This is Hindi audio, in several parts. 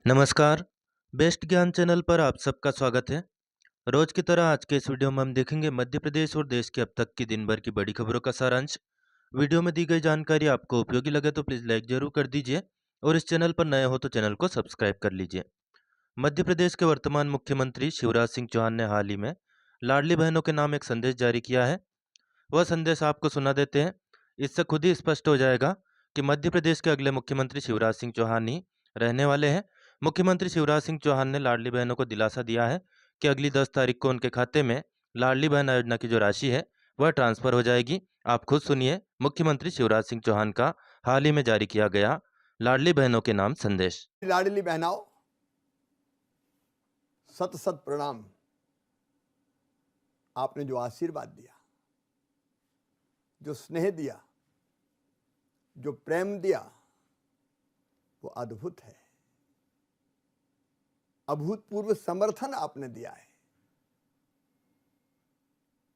नमस्कार। बेस्ट ज्ञान चैनल पर आप सबका स्वागत है। रोज की तरह आज के इस वीडियो में हम देखेंगे मध्य प्रदेश और देश के अब तक की दिन भर की बड़ी खबरों का सारांश। वीडियो में दी गई जानकारी आपको उपयोगी लगे तो प्लीज लाइक जरूर कर दीजिए और इस चैनल पर नए हो तो चैनल को सब्सक्राइब कर लीजिए। मध्य प्रदेश के वर्तमान मुख्यमंत्री शिवराज सिंह चौहान ने हाल ही में लाडली बहनों के नाम एक संदेश जारी किया है। वह संदेश आपको सुना देते हैं। इससे खुद ही स्पष्ट हो जाएगा कि मध्य प्रदेश के अगले मुख्यमंत्री शिवराज सिंह चौहान ही रहने वाले हैं। मुख्यमंत्री शिवराज सिंह चौहान ने लाडली बहनों को दिलासा दिया है कि अगली 10 तारीख को उनके खाते में लाडली बहन योजना की जो राशि है वह ट्रांसफर हो जाएगी। आप खुद सुनिए मुख्यमंत्री शिवराज सिंह चौहान का हाल ही में जारी किया गया लाडली बहनों के नाम संदेश। लाडली बहनाओं, सत सत प्रणाम। आपने जो आशीर्वाद दिया, जो स्नेह दिया, जो प्रेम दिया, वो अद्भुत है। अभूतपूर्व समर्थन आपने दिया है।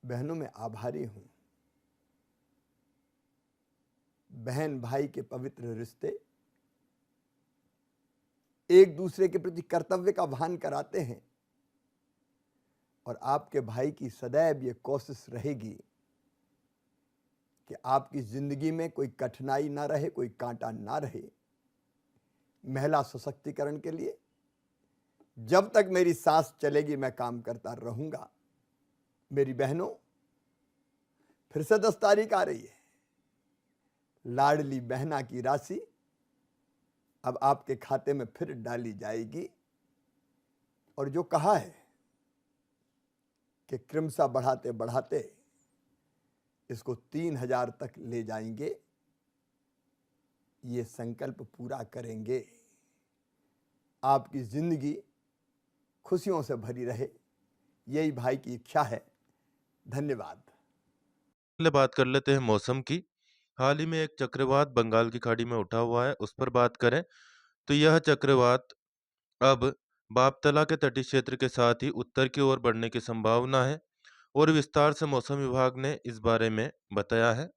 बहनों, मैं आभारी हूं। बहन भाई के पवित्र रिश्ते एक दूसरे के प्रति कर्तव्य का भान कराते हैं और आपके भाई की सदैव ये कोशिश रहेगी कि आपकी जिंदगी में कोई कठिनाई ना रहे, कोई कांटा ना रहे। महिला सशक्तिकरण के लिए जब तक मेरी सांस चलेगी मैं काम करता रहूंगा। मेरी बहनों, फिर से 10 तारीख आ रही है। लाडली बहना की राशि अब आपके खाते में फिर डाली जाएगी और जो कहा है कि क्रमशः बढ़ाते बढ़ाते इसको 3000 तक ले जाएंगे, ये संकल्प पूरा करेंगे। आपकी जिंदगी खुशियों से भरी रहे, यही भाई की इच्छा है। धन्यवाद। पहले बात कर लेते हैं मौसम की। हाल ही में एक चक्रवात बंगाल की खाड़ी में उठा हुआ है, उस पर बात करें तो यह चक्रवात अब बापतला के तटीय क्षेत्र के साथ ही उत्तर की ओर बढ़ने की संभावना है और विस्तार से मौसम विभाग ने इस बारे में बताया है।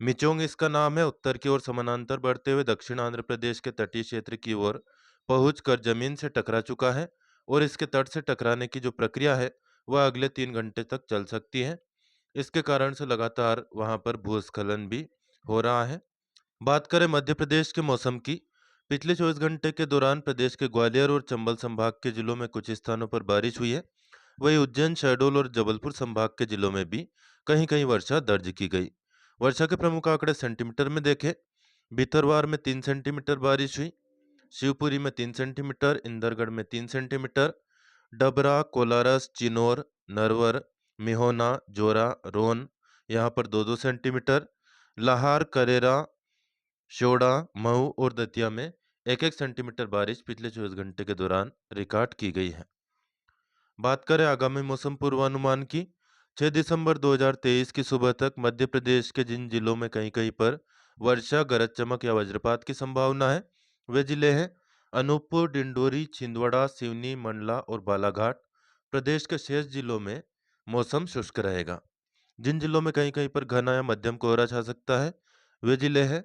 मिचोंग इसका नाम है। उत्तर की ओर समानांतर बढ़ते हुए दक्षिण आंध्र प्रदेश के तटीय क्षेत्र की ओर पहुंचकर जमीन से टकरा चुका है और इसके तट से टकराने की जो प्रक्रिया है वह अगले 3 घंटे तक चल सकती है। इसके कारण से लगातार वहां पर भूस्खलन भी हो रहा है। बात करें मध्य प्रदेश के मौसम की, पिछले 24 घंटे के दौरान प्रदेश के ग्वालियर और चंबल संभाग के जिलों में कुछ स्थानों पर बारिश हुई है। वहीं उज्जैन, शहडोल और जबलपुर संभाग के जिलों में भी कहीं कहीं वर्षा दर्ज की गई। वर्षा के प्रमुख आंकड़े सेंटीमीटर में देखें। भितरवार में 3 सेंटीमीटर बारिश हुई, शिवपुरी में 3 सेंटीमीटर, इंदरगढ़ में 3 सेंटीमीटर, डबरा, कोलारस, चिनोर, नरवर, मिहोना, जोरा, रोन यहाँ पर 2-2 सेंटीमीटर, लाहार, करेरा, शोड़ा, मऊ और दतिया में 1-1 सेंटीमीटर बारिश पिछले 24 घंटे के दौरान रिकॉर्ड की गई है। बात करें आगामी मौसम पूर्वानुमान की, 6 दिसंबर 2023 की सुबह तक मध्य प्रदेश के जिन जिलों में कहीं कहीं पर वर्षा, गरज चमक या वज्रपात की संभावना है वे जिले हैं अनूपपुर, डिंडोरी, छिंदवाड़ा, सिवनी, मंडला और बालाघाट। प्रदेश के शेष जिलों में मौसम शुष्क रहेगा। जिन जिलों में कहीं कहीं पर घना या मध्यम कोहरा छा सकता है वे जिले हैं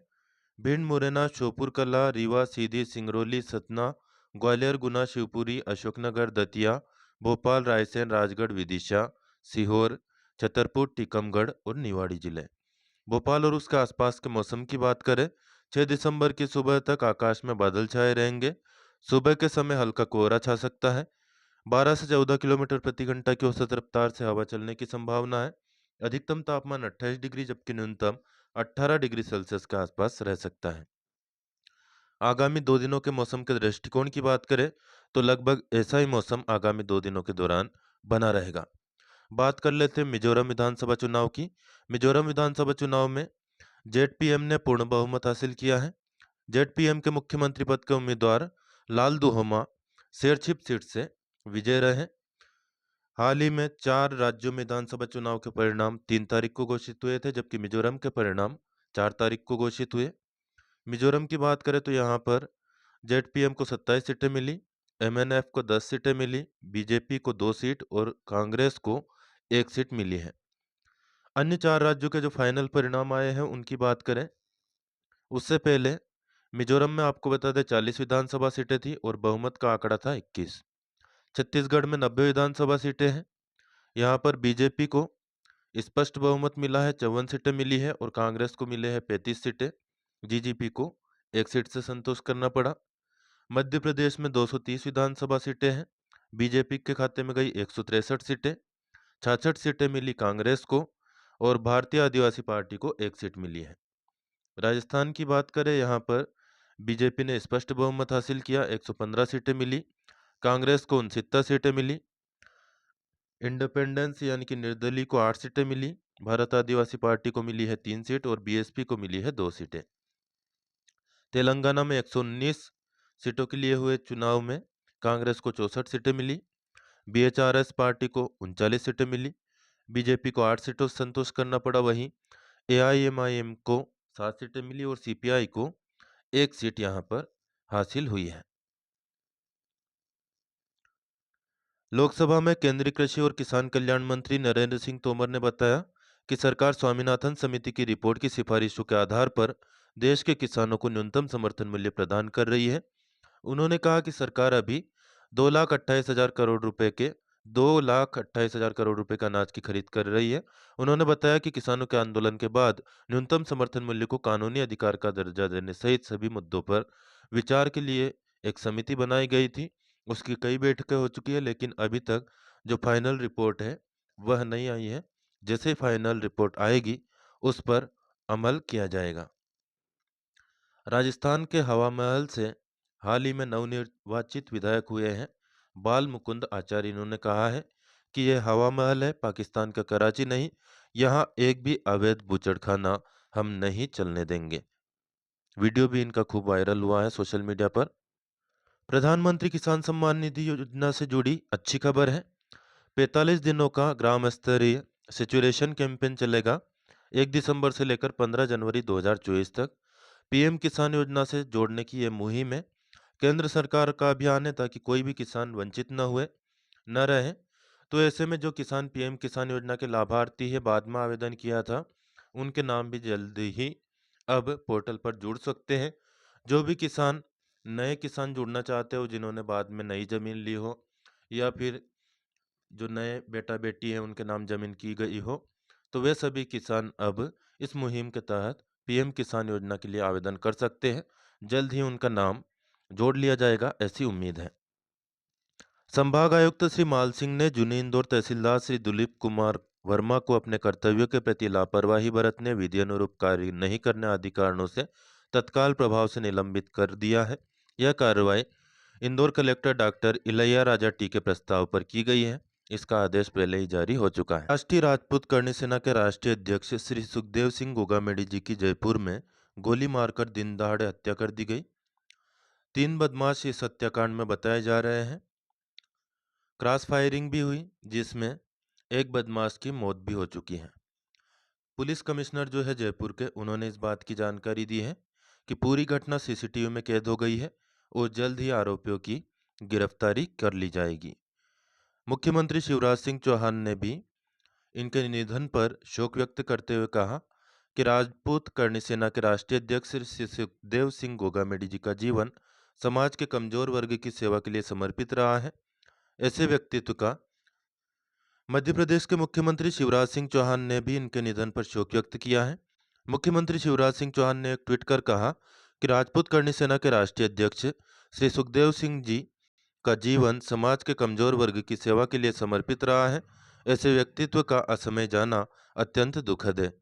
भिंड, मुरैना, श्योपुर कला, रीवा, सीधी, सिंगरौली, सतना, ग्वालियर, गुना, शिवपुरी, अशोकनगर, दतिया, भोपाल, रायसेन, राजगढ़, विदिशा, सीहोर, छतरपुर, टीकमगढ़ और निवाड़ी जिले। भोपाल और उसके आसपास के मौसम की बात करें, 6 दिसंबर की सुबह तक आकाश में बादल छाए रहेंगे। सुबह के समय हल्का कोहरा छा सकता है। 12 से 14 किलोमीटर प्रति घंटा की औसत रफ्तार से हवा चलने की संभावना है। अधिकतम तापमान 28 डिग्री जबकि न्यूनतम 18 डिग्री सेल्सियस के आसपास रह सकता है। आगामी 2 दिनों के मौसम के दृष्टिकोण की बात करें तो लगभग ऐसा ही मौसम आगामी 2 दिनों के दौरान बना रहेगा। बात कर लेते हैं मिजोरम विधानसभा चुनाव की। मिजोरम विधानसभा चुनाव में जेडपीएम ने पूर्ण बहुमत हासिल किया है। जेडपीएम के मुख्यमंत्री पद के उम्मीदवार लाल दुहोमा शेरछिप सीट से विजय रहे। हाल ही में 4 राज्यों में विधानसभा चुनाव के परिणाम 3 तारीख को घोषित हुए थे जबकि मिजोरम के परिणाम 4 तारीख को घोषित हुए। मिजोरम की बात करें तो यहाँ पर जेडपीएम को 27 सीटें मिली, एमएनएफ को 10 सीटें मिली, बीजेपी को 2 सीट और कांग्रेस को 1 सीट मिली है। अन्य 4 राज्यों के जो फाइनल परिणाम आए हैं उनकी बात करें उससे पहले मिजोरम में आपको बता दें 40 विधानसभा सीटें थी और बहुमत का आंकड़ा था 21। छत्तीसगढ़ में 90 विधानसभा सीटें हैं। यहाँ पर बीजेपी को स्पष्ट बहुमत मिला है, 54 सीटें मिली है और कांग्रेस को मिले हैं 35 सीटें। जीजीपी को 1 सीट से संतोष करना पड़ा। मध्य प्रदेश में 230 विधानसभा सीटें हैं। बीजेपी के खाते में गई 163 सीटें, 66 सीटें मिली कांग्रेस को और भारतीय आदिवासी पार्टी को 1 सीट मिली है। राजस्थान की बात करें, यहाँ पर बीजेपी ने स्पष्ट बहुमत हासिल किया, 115 सीटें मिली, कांग्रेस को 69 सीटें मिली, इंडिपेंडेंस यानी कि निर्दलीय को 8 सीटें मिली, भारत आदिवासी पार्टी को मिली है 3 सीट और बीएसपी को मिली है 2 सीटें। तेलंगाना में 119 सीटों के लिए हुए चुनाव में कांग्रेस को 64 सीटें मिली, बीएचआरएस पार्टी को 39 सीटें मिली, बीजेपी को 8 सीटों से संतोष करना पड़ा। वहीं एआईएमआईएम को 7 सीटें मिली और सीपीआई को 1 सीट यहाँ पर हासिल हुई है। लोकसभा में केंद्रीय कृषि और किसान कल्याण मंत्री नरेंद्र सिंह तोमर ने बताया कि सरकार स्वामीनाथन समिति की रिपोर्ट की सिफारिशों के आधार पर देश के किसानों को न्यूनतम समर्थन मूल्य प्रदान कर रही है। उन्होंने कहा कि सरकार अभी 2,28,000 करोड़ रुपए का अनाज की खरीद कर रही है। उन्होंने बताया कि किसानों के आंदोलन के बाद न्यूनतम समर्थन मूल्य को कानूनी अधिकार का दर्जा देने सहित सभी मुद्दों पर विचार के लिए एक समिति बनाई गई थी। उसकी कई बैठकें हो चुकी है, लेकिन अभी तक जो फाइनल रिपोर्ट है वह नहीं आई है। जैसे फाइनल रिपोर्ट आएगी उस पर अमल किया जाएगा। राजस्थान के हवा महल से हाल ही में नवनिर्वाचित विधायक हुए हैं बाल मुकुंद आचार्य। इन्होंने कहा है कि यह हवा महल है, पाकिस्तान का कराची नहीं। यहाँ एक भी अवैध बूचड़खाना हम नहीं चलने देंगे। वीडियो भी इनका खूब वायरल हुआ है सोशल मीडिया पर। प्रधानमंत्री किसान सम्मान निधि योजना से जुड़ी अच्छी खबर है। 45 दिनों का ग्राम स्तरीय सिचुएशन कैंपेन चलेगा 1 दिसंबर से लेकर 15 जनवरी 2024 तक। पीएम किसान योजना से जोड़ने की यह मुहिम है। केंद्र सरकार का अभियान है ताकि कोई भी किसान वंचित न रहे। तो ऐसे में जो किसान पीएम किसान योजना के लाभार्थी है, बाद में आवेदन किया था, उनके नाम भी जल्दी ही अब पोर्टल पर जुड़ सकते हैं। जो भी किसान नए किसान जुड़ना चाहते हो, जिन्होंने बाद में नई जमीन ली हो या फिर जो नए बेटा बेटी है उनके नाम जमीन की गई हो, तो वे सभी किसान अब इस मुहिम के तहत पीएम किसान योजना के लिए आवेदन कर सकते हैं। जल्द ही उनका नाम जोड़ लिया जाएगा, ऐसी उम्मीद है। संभाग आयुक्त श्री माल सिंह ने जुनी इंदौर तहसीलदार श्री दिलीप कुमार वर्मा को अपने कर्तव्यों के प्रति लापरवाही बरतने, विधि अनुरूप कार्य नहीं करने आदि कारणों से तत्काल प्रभाव से निलंबित कर दिया है। यह कार्रवाई Indore collector doctor Ilaiya Raja T के प्रस्ताव पर की गई है। इसका आदेश पहले ही जारी हो चुका है। राष्ट्रीय राजपूत करणी सेना के राष्ट्रीय अध्यक्ष श्री सुखदेव सिंह गोगामेडी जी की जयपुर में गोली मारकर दिन दहाड़े हत्या कर दी गई। 3 बदमाश इस हत्याकांड में बताए जा रहे हैं। क्रॉस फायरिंग भी हुई जिसमें एक बदमाश की मौत भी हो चुकी है। पुलिस कमिश्नर जो है जयपुर के, उन्होंने इस बात की जानकारी दी है कि पूरी घटना सीसीटीवी में कैद हो गई है और जल्द ही आरोपियों की गिरफ्तारी कर ली जाएगी। मुख्यमंत्री शिवराज सिंह चौहान ने भी इनके निधन पर शोक व्यक्त करते हुए कहा कि राजपूत करणी सेना के राष्ट्रीय अध्यक्ष श्री सुखदेव सिंह गोगामेडी जी का जीवन समाज के कमजोर वर्ग की सेवा के लिए समर्पित रहा है। ऐसे व्यक्तित्व का मध्य प्रदेश के मुख्यमंत्री शिवराज सिंह चौहान ने भी इनके निधन पर शोक व्यक्त किया है। मुख्यमंत्री शिवराज सिंह चौहान ने एक ट्वीट कर कहा कि राजपूत करणी सेना के राष्ट्रीय अध्यक्ष श्री सुखदेव सिंह जी का जीवन समाज के कमजोर वर्ग की सेवा के लिए समर्पित रहा है। ऐसे व्यक्तित्व का असमय जाना अत्यंत दुखद है।